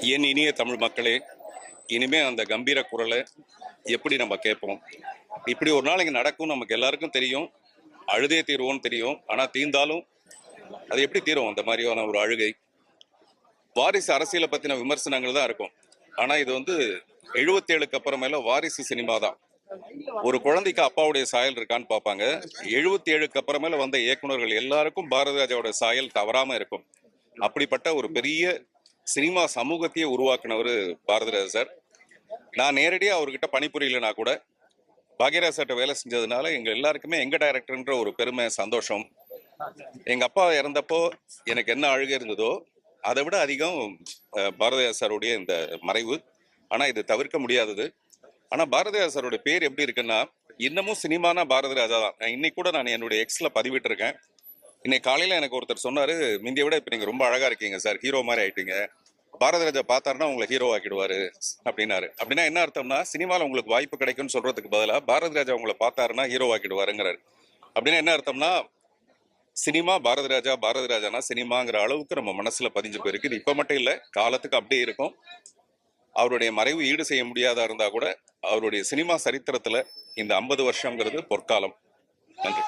என் இனிய தமிழ் மக்களே, இனிமே அந்த கம்பீர குரலை எப்படி நம்ம கேட்போம்? இப்படி ஒரு நாள் இங்கே நடக்கும் நமக்கு எல்லாருக்கும் தெரியும். அழுதே தீருவோம்னு தெரியும். ஆனால் தீர்ந்தாலும் அது எப்படி தீரும்? அந்த மாதிரியான ஒரு அழுகை. வாரிசு அரசியலை பற்றின விமர்சனங்கள் தான் இருக்கும். ஆனால் இது 77க்கு அப்புறமேல வாரிசு சினிமா தான். ஒரு குழந்தைக்கு அப்பாவுடைய சாயல் இருக்கான்னு பார்ப்பாங்க. 77க்கு அப்புறமேல வந்த இயக்குநர்கள் எல்லாருக்கும் பாரதி ராஜாவோட சாயல் தவறாம இருக்கும். அப்படிப்பட்ட ஒரு பெரிய சினிமா சமூகத்தையே உருவாக்குனவர் பாரதிராஜா சார். நான் நேரடியாக அவர்கிட்ட பணிபுரியலைனா கூட பாக்யராஜ் சார்கிட்ட வேலை செஞ்சதுனால எங்க எல்லாருக்குமே எங்க டைரக்டர்ன்ற ஒரு பெருமை, சந்தோஷம். எங்க அப்பா இறந்தப்போ எனக்கு என்ன அழுகை இருந்ததோ அதை விட அதிகம் பாரதிராஜா சாருடைய இந்த மறைவு. ஆனா இது தவிர்க்க முடியாதது. ஆனா பாரதிராஜா சாரோட பேர் எப்படி இருக்குன்னா, இன்னமும் சினிமானா பாரதி ராஜா தான். இன்னைக்கு கூட நான் என்னுடைய எக்ஸ்ல பதிவிட்டு இருக்கேன். இன்னைக்கு காலையில எனக்கு ஒருத்தர் சொன்னாரு, முந்தைய விட இப்ப நீங்க ரொம்ப அழகா இருக்கீங்க சார், ஹீரோ மாதிரி ஆயிட்டீங்க, பாரதி ராஜா பார்த்தாருன்னா உங்களை ஹீரோ ஆக்கிடுவாரு அப்படின்னாரு. அப்படின்னா என்ன அர்த்தம்னா, சினிமாவில் உங்களுக்கு வாய்ப்பு கிடைக்கும்னு சொல்றதுக்கு பதிலாக பாரதி ராஜா உங்களை பார்த்தாருன்னா ஹீரோ ஆக்கிடுவாருங்கிறாரு. அப்படின்னா என்ன அர்த்தம்னா, சினிமா பாரதி ராஜா, பாரதி ராஜானா சினிமாங்கிற அளவுக்கு நம்ம மனசுல பதிஞ்சு போயிருக்கு. இது இப்ப மட்டும் இல்ல, காலத்துக்கு அப்படியே இருக்கும். அவருடைய மறைவு ஈடு செய்ய முடியாதா இருந்தா கூட அவருடைய சினிமா சரித்திரத்துல இந்த 50 வருஷங்கிறது பொற்காலம். நன்றி.